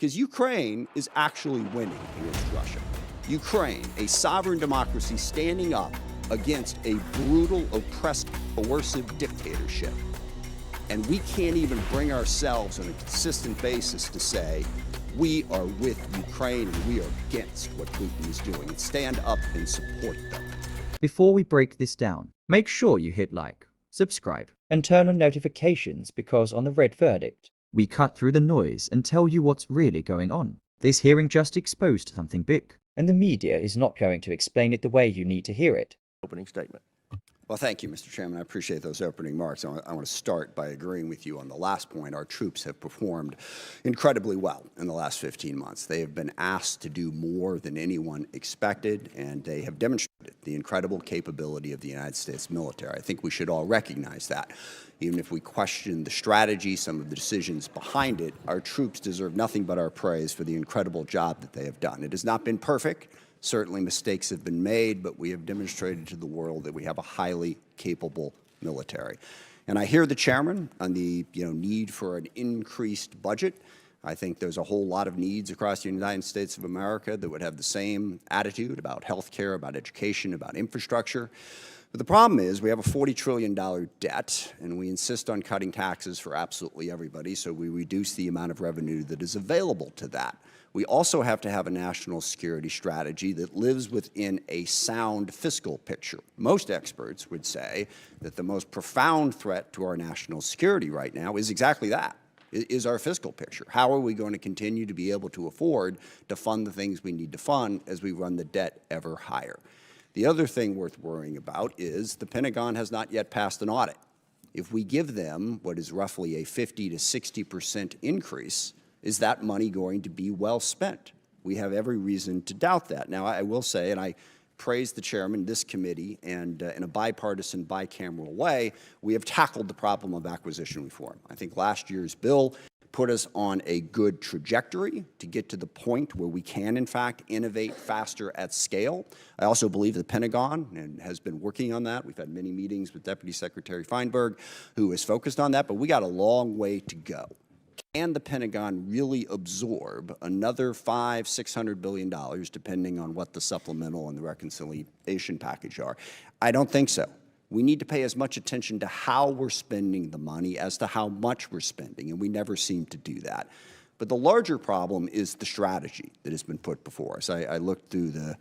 because Ukraine is actually winning against Russia. Ukraine, a sovereign democracy standing up against a brutal, oppressive, coercive dictatorship. And we can't even bring ourselves on a consistent basis to say, we are with Ukraine and we are against what Putin is doing, and stand up and support them. Before we break this down, make sure you hit like, subscribe, and turn on notifications, because on the Red Verdict, we cut through the noise and tell you what's really going on. This hearing just exposed something big, and the media is not going to explain it the way you need to hear it. Opening statement. Well, thank you, Mr. Chairman. I appreciate those opening remarks. I want to start by agreeing with you on the last point. Our troops have performed incredibly well in the last 15 months. They have been asked to do more than anyone expected, and they have demonstrated the incredible capability of the United States military. I think we should all recognize that. Even if we question the strategy, some of the decisions behind it, our troops deserve nothing but our praise for the incredible job that they have done. It has not been perfect. Certainly mistakes have been made, but we have demonstrated to the world that we have a highly capable military. And I hear the chairman on the need for an increased budget. I think there's a whole lot of needs across the United States of America that would have the same attitude about health care, about education, about infrastructure. But the problem is we have a $40 trillion debt, and we insist on cutting taxes for absolutely everybody, so we reduce the amount of revenue that is available to that. We also have to have a national security strategy that lives within a sound fiscal picture. Most experts would say that the most profound threat to our national security right now is exactly that, is our fiscal picture. How are we going to continue to be able to afford to fund the things we need to fund as we run the debt ever higher? The other thing worth worrying about is the Pentagon has not yet passed an audit. If we give them what is roughly a 50 to 60% increase, is that money going to be well spent? We have every reason to doubt that. Now, I will say, and I praise the chairman, this committee, and in a bipartisan, bicameral way, we have tackled the problem of acquisition reform. I think last year's bill put us on a good trajectory to get to the point where we can, in fact, innovate faster at scale. I also believe the Pentagon has been working on that. We've had many meetings with Deputy Secretary Feinberg, who is focused on that, but we got a long way to go. Can the Pentagon really absorb another $500–600 billion, depending on what the supplemental and the reconciliation package are? I don't think so. We need to pay as much attention to how we're spending the money as to how much we're spending, and we never seem to do that. But the larger problem is the strategy that has been put before us. I looked through the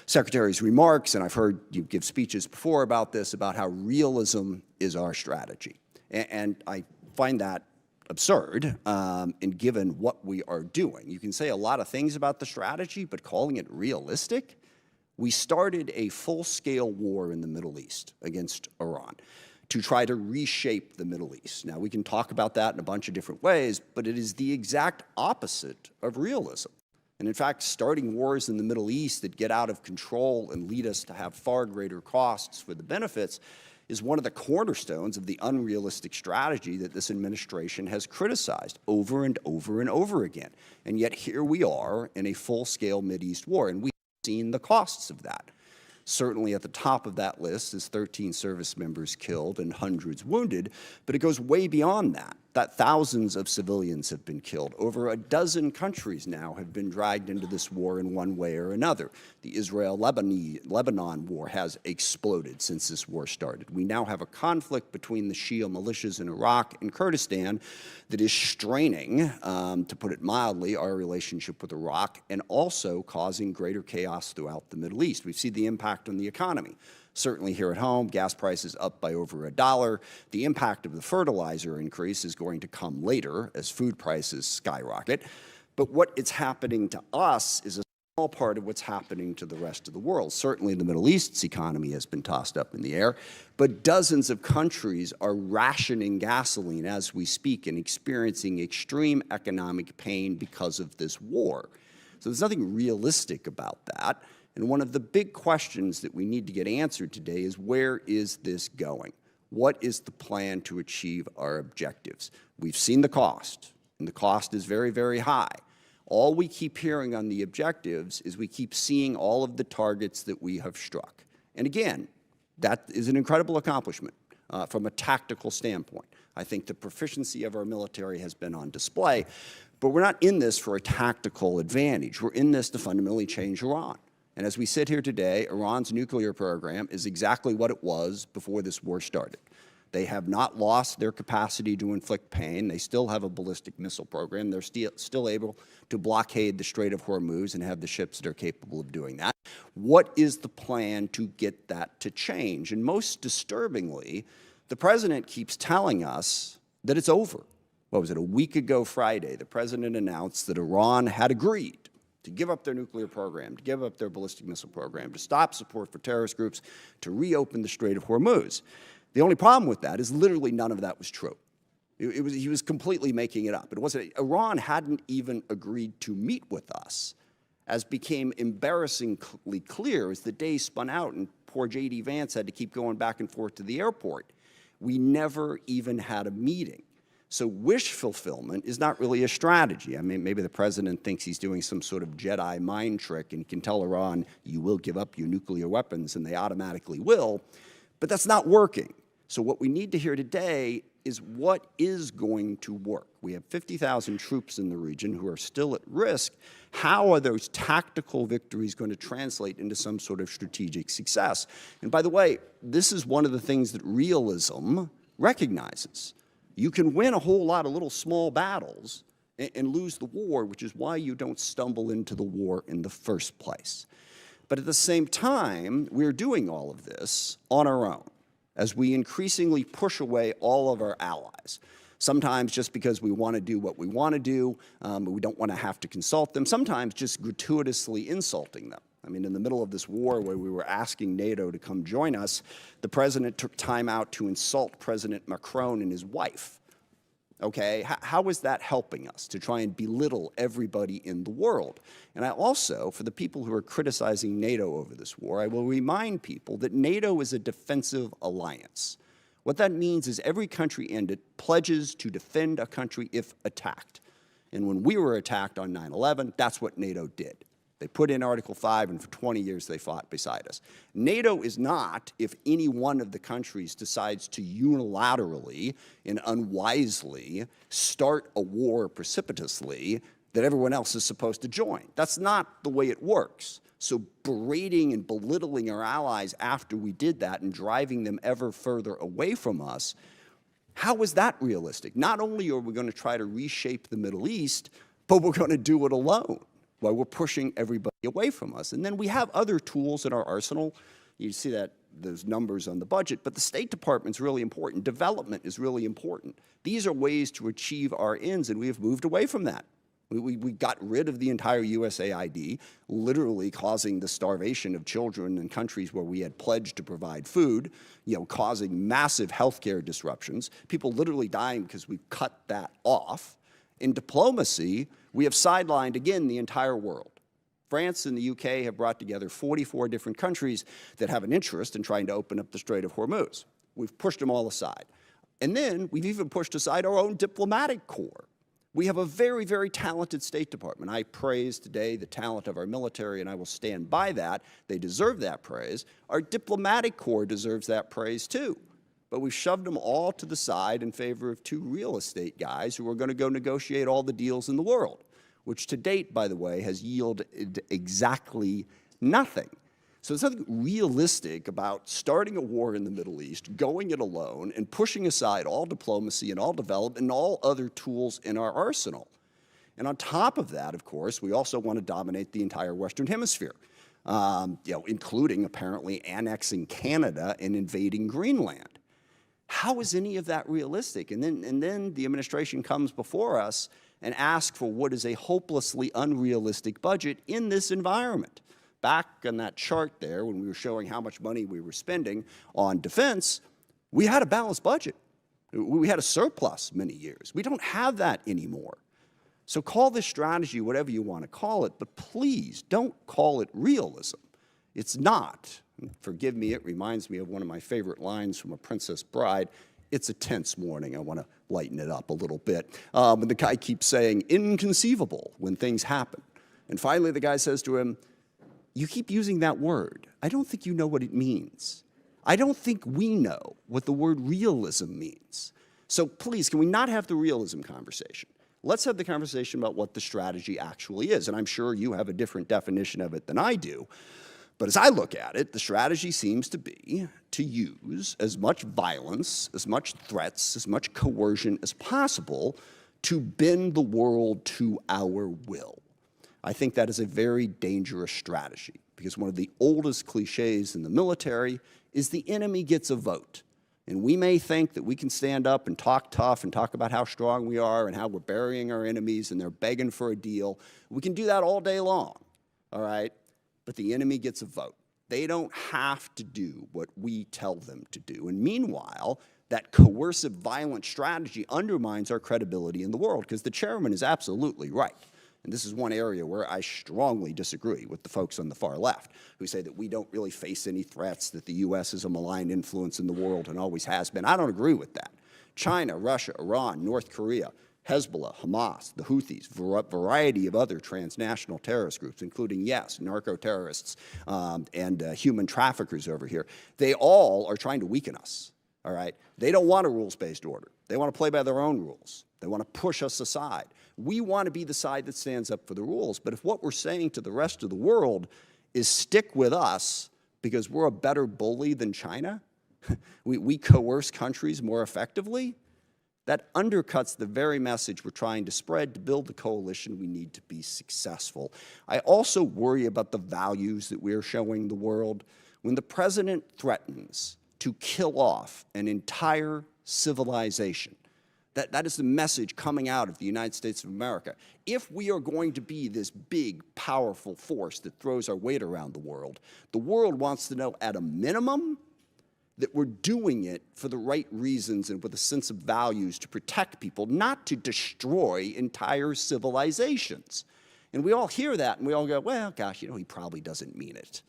Secretary's remarks, and I've heard you give speeches before about this, about how realism is our strategy. And I find that absurd, and given what we are doing. You can say a lot of things about the strategy, but calling it realistic? We started a full-scale war in the Middle East against Iran to try to reshape the Middle East. Now, we can talk about that in a bunch of different ways, but it is the exact opposite of realism. And in fact, starting wars in the Middle East that get out of control and lead us to have far greater costs for the benefits is one of the cornerstones of the unrealistic strategy that this administration has criticized over and over and over again. And yet here we are in a full-scale Mideast war, and we've seen the costs of that. Certainly at the top of that list is 13 service members killed and hundreds wounded, but it goes way beyond that. Thousands of civilians have been killed. Over a dozen countries now have been dragged into this war in one way or another. The Israel-Lebanon war has exploded since this war started. We now have a conflict between the Shia militias in Iraq and Kurdistan that is straining, to put it mildly, our relationship with Iraq, and also causing greater chaos throughout the Middle East. We've seen the impact on the economy. Certainly here at home, gas prices up by over $1. The impact of the fertilizer increase is going to come later as food prices skyrocket. But what is happening to us is a small part of what's happening to the rest of the world. Certainly the Middle East's economy has been tossed up in the air, but dozens of countries are rationing gasoline as we speak and experiencing extreme economic pain because of this war. So there's nothing realistic about that. And one of the big questions that we need to get answered today is, where is this going? What is the plan to achieve our objectives? We've seen the cost, and the cost is very, very high. All we keep hearing on the objectives is we keep seeing all of the targets that we have struck. And again, that is an incredible accomplishment from a tactical standpoint. I think the proficiency of our military has been on display. But we're not in this for a tactical advantage. We're in this to fundamentally change Iran. And as we sit here today, Iran's nuclear program is exactly what it was before this war started. They have not lost their capacity to inflict pain. They still have a ballistic missile program. They're still able to blockade the Strait of Hormuz and have the ships that are capable of doing that. What is the plan to get that to change? And most disturbingly, the president keeps telling us that it's over. What was it, a week ago Friday, the president announced that Iran had agreed to give up their nuclear program, to give up their ballistic missile program, to stop support for terrorist groups, to reopen the Strait of Hormuz. The only problem with that is literally none of that was true. He was completely making it up. It wasn't. Iran hadn't even agreed to meet with us, as became embarrassingly clear as the day spun out and poor J.D. Vance had to keep going back and forth to the airport. We never even had a meeting. So wish fulfillment is not really a strategy. I mean, maybe the president thinks he's doing some sort of Jedi mind trick and can tell Iran, you will give up your nuclear weapons, and they automatically will. But that's not working. So what we need to hear today is what is going to work. We have 50,000 troops in the region who are still at risk. How are those tactical victories going to translate into some sort of strategic success? And by the way, this is one of the things that realism recognizes. You can win a whole lot of little small battles and lose the war, which is why you don't stumble into the war in the first place. But at the same time, we're doing all of this on our own as we increasingly push away all of our allies. Sometimes just because we want to do what we want to do, we don't want to have to consult them, sometimes just gratuitously insulting them. I mean, in the middle of this war where we were asking NATO to come join us, the president took time out to insult President Macron and his wife. Okay, how is that helping us to try and belittle everybody in the world? And I also, for the people who are criticizing NATO over this war, I will remind people that NATO is a defensive alliance. What that means is every country in it pledges to defend a country if attacked. And when we were attacked on 9/11, that's what NATO did. They put in Article 5, and for 20 years they fought beside us. NATO is not if any one of the countries decides to unilaterally and unwisely start a war precipitously that everyone else is supposed to join. That's not the way it works. So berating and belittling our allies after we did that and driving them ever further away from us, how is that realistic? Not only are we going to try to reshape the Middle East, but we're going to do it alone, while we're pushing everybody away from us. And then we have other tools in our arsenal. You see that those numbers on the budget, but the State Department's really important. Development is really important. These are ways to achieve our ends, and we have moved away from that. We got rid of the entire USAID, literally causing the starvation of children in countries where we had pledged to provide food, causing massive healthcare disruptions, people literally dying because we cut that off. In diplomacy, we have sidelined, again, the entire world. France and the UK have brought together 44 different countries that have an interest in trying to open up the Strait of Hormuz. We've pushed them all aside. And then we've even pushed aside our own diplomatic corps. We have a very, very talented State Department. I praise today the talent of our military, and I will stand by that. They deserve that praise. Our diplomatic corps deserves that praise too. But we've shoved them all to the side in favor of two real estate guys who are going to go negotiate all the deals in the world, which to date, by the way, has yielded exactly nothing. So there's nothing realistic about starting a war in the Middle East, going it alone, and pushing aside all diplomacy and all development and all other tools in our arsenal. And on top of that, of course, we also want to dominate the entire Western Hemisphere, including apparently annexing Canada and invading Greenland. How is any of that realistic? And then the administration comes before us and asks for what is a hopelessly unrealistic budget in this environment. Back on that chart there, when we were showing how much money we were spending on defense, we had a balanced budget. We had a surplus many years. We don't have that anymore. So call this strategy whatever you want to call it, but please don't call it realism. It's not. Forgive me, it reminds me of one of my favorite lines from A Princess Bride. It's a tense morning. I want to lighten it up a little bit. And the guy keeps saying, inconceivable, when things happen. And finally, the guy says to him, you keep using that word. I don't think you know what it means. I don't think we know what the word realism means. So please, can we not have the realism conversation? Let's have the conversation about what the strategy actually is. And I'm sure you have a different definition of it than I do. But as I look at it, the strategy seems to be to use as much violence, as much threats, as much coercion as possible to bend the world to our will. I think that is a very dangerous strategy because one of the oldest cliches in the military is the enemy gets a vote. And we may think that we can stand up and talk tough and talk about how strong we are and how we're burying our enemies and they're begging for a deal. We can do that all day long, all right? But the enemy gets a vote. They don't have to do what we tell them to do. And meanwhile, that coercive, violent strategy undermines our credibility in the world because the chairman is absolutely right. And this is one area where I strongly disagree with the folks on the far left who say that we don't really face any threats, that the U.S. is a malign influence in the world and always has been. I don't agree with that. China, Russia, Iran, North Korea, Hezbollah, Hamas, the Houthis, variety of other transnational terrorist groups, including, yes, narco-terrorists and human traffickers over here, they all are trying to weaken us, all right? They don't want a rules-based order. They want to play by their own rules. They want to push us aside. We want to be the side that stands up for the rules. But if what we're saying to the rest of the world is stick with us because we're a better bully than China, we coerce countries more effectively, that undercuts the very message we're trying to spread to build the coalition we need to be successful. I also worry about the values that we are showing the world. When the president threatens to kill off an entire civilization, that is the message coming out of the United States of America. If we are going to be this big, powerful force that throws our weight around the world wants to know at a minimum that we're doing it for the right reasons and with a sense of values to protect people, not to destroy entire civilizations. And we all hear that and we all go, well, gosh, you know, he probably doesn't mean it.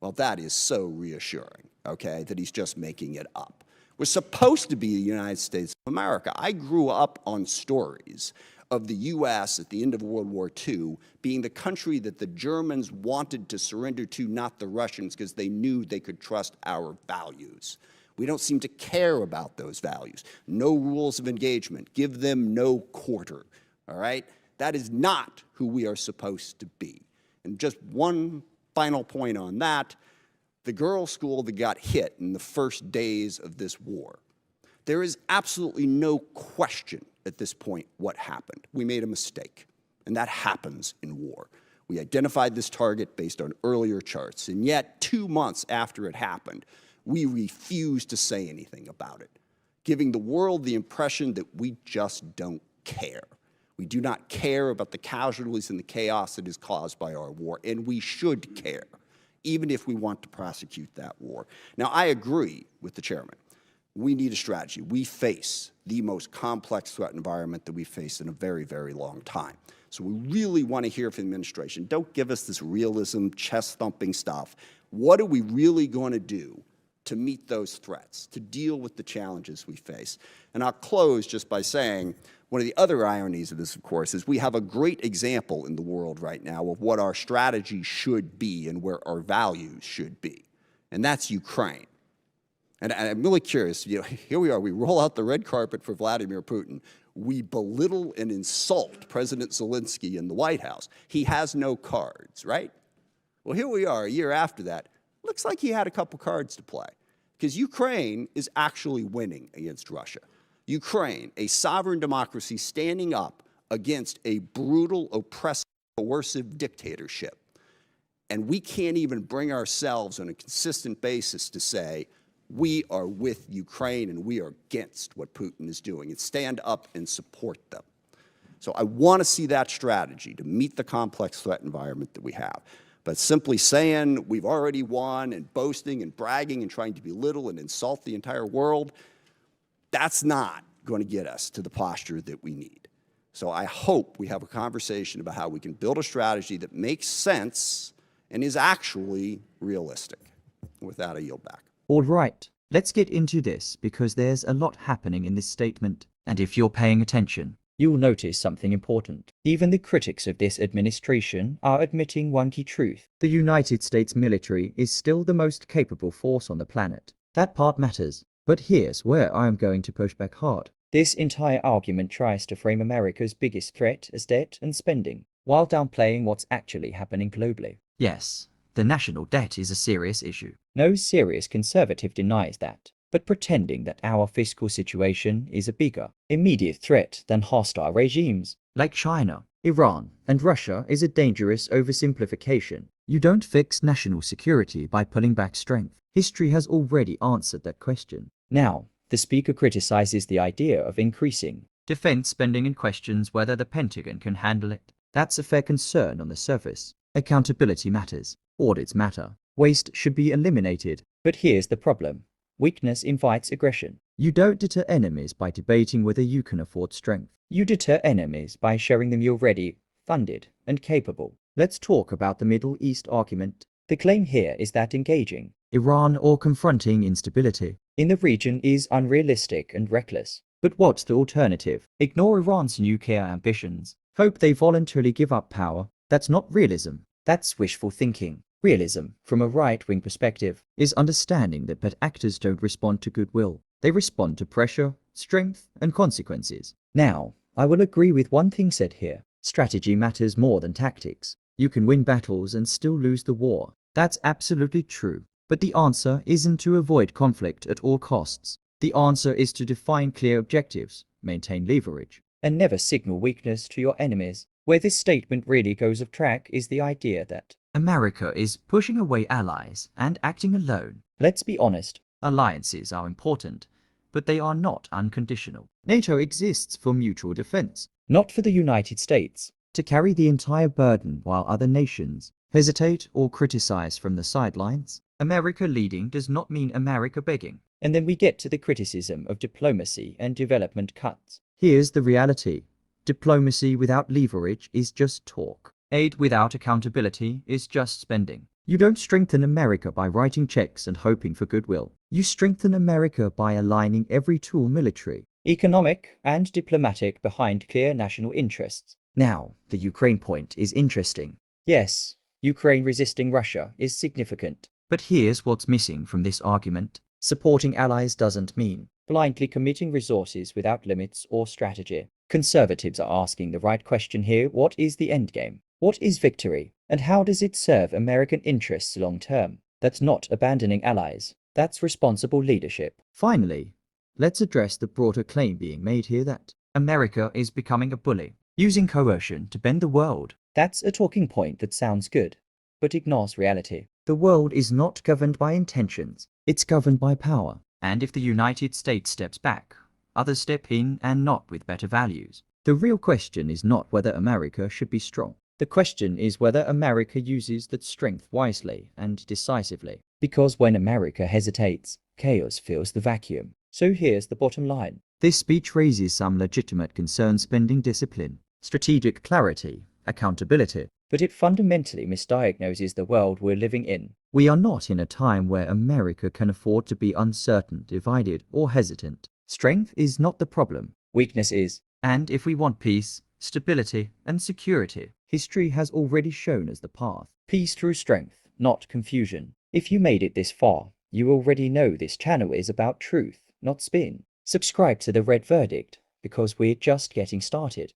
Well, that is so reassuring, okay, that he's just making it up. We're supposed to be the United States of America. I grew up on stories of the U.S. at the end of World War II being the country that the Germans wanted to surrender to, not the Russians, because they knew they could trust our values. We don't seem to care about those values. No rules of engagement. Give them no quarter, all right? That is not who we are supposed to be. And just one final point on that. The girls' school that got hit in the first days of this war, there is absolutely no question at this point what happened. We made a mistake, and that happens in war. We identified this target based on earlier charts, and yet 2 months after it happened, we refused to say anything about it, giving the world the impression that we just don't care. We do not care about the casualties and the chaos that is caused by our war, and we should care, even if we want to prosecute that war. Now, I agree with the chairman. We need a strategy. We face the most complex threat environment that we've faced in a very, very long time. So we really want to hear from the administration. Don't give us this realism, chest-thumping stuff. What are we really going to do to meet those threats, to deal with the challenges we face? And I'll close just by saying, one of the other ironies of this, of course, is we have a great example in the world right now of what our strategy should be and where our values should be, and that's Ukraine. And I'm really curious, you know, here we are, we roll out the red carpet for Vladimir Putin. We belittle and insult President Zelensky in the White House. He has no cards, right? Well, here we are a year after that. Looks like he had a couple cards to play because Ukraine is actually winning against Russia. Ukraine, a sovereign democracy standing up against a brutal, oppressive, coercive dictatorship. And we can't even bring ourselves on a consistent basis to say, we are with Ukraine and we are against what Putin is doing, and stand up and support them. So I want to see that strategy to meet the complex threat environment that we have. But simply saying we've already won and boasting and bragging and trying to belittle and insult the entire world, that's not going to get us to the posture that we need. So I hope we have a conversation about how we can build a strategy that makes sense and is actually realistic. With that, I yield back. All right, let's get into this because there's a lot happening in this statement. And if you're paying attention, you'll notice something important. Even the critics of this administration are admitting one key truth. The United States military is still the most capable force on the planet. That part matters. But here's where I am going to push back hard. This entire argument tries to frame America's biggest threat as debt and spending, while downplaying what's actually happening globally. Yes, the national debt is a serious issue. No serious conservative denies that. But pretending that our fiscal situation is a bigger, immediate threat than hostile regimes like China, Iran, and Russia is a dangerous oversimplification. You don't fix national security by pulling back strength. History has already answered that question. Now, the speaker criticizes the idea of increasing defense spending and questions whether the Pentagon can handle it. That's a fair concern on the surface. Accountability matters. Audits matter. Waste should be eliminated. But here's the problem. Weakness invites aggression. You don't deter enemies by debating whether you can afford strength. You deter enemies by showing them you're ready, funded, and capable. Let's talk about the Middle East argument. The claim here is that engaging Iran or confronting instability in the region is unrealistic and reckless. But what's the alternative? Ignore Iran's nuclear ambitions. Hope they voluntarily give up power. That's not realism. That's wishful thinking. Realism, from a right-wing perspective, is understanding that bad actors don't respond to goodwill. They respond to pressure, strength, and consequences. Now, I will agree with one thing said here. Strategy matters more than tactics. You can win battles and still lose the war. That's absolutely true. But the answer isn't to avoid conflict at all costs. The answer is to define clear objectives, maintain leverage, and never signal weakness to your enemies. Where this statement really goes off track is the idea that America is pushing away allies and acting alone. Let's be honest, alliances are important, but they are not unconditional. NATO exists for mutual defense, not for the United States to carry the entire burden while other nations hesitate or criticize from the sidelines. America leading does not mean America begging. And then we get to the criticism of diplomacy and development cuts. Here's the reality. Diplomacy without leverage is just talk. Aid without accountability is just spending. You don't strengthen America by writing checks and hoping for goodwill. You strengthen America by aligning every tool military, economic, and diplomatic behind clear national interests. Now, the Ukraine point is interesting. Yes, Ukraine resisting Russia is significant. But here's what's missing from this argument. Supporting allies doesn't mean blindly committing resources without limits or strategy. Conservatives are asking the right question here. What is the endgame? What is victory? And how does it serve American interests long term? That's not abandoning allies. That's responsible leadership. Finally, let's address the broader claim being made here that America is becoming a bully, using coercion to bend the world. That's a talking point that sounds good, but ignores reality. The world is not governed by intentions. It's governed by power. And if the United States steps back, others step in, and not with better values. The real question is not whether America should be strong. The question is whether America uses that strength wisely and decisively. Because when America hesitates, chaos fills the vacuum. So here's the bottom line. This speech raises some legitimate concerns: spending discipline, strategic clarity, accountability. But it fundamentally misdiagnoses the world we're living in. We are not in a time where America can afford to be uncertain, divided, or hesitant. Strength is not the problem. Weakness is. And if we want peace, stability, and security, history has already shown us the path. Peace through strength, not confusion. If you made it this far, you already know this channel is about truth, not spin. Subscribe to The Red Verdict, because we're just getting started.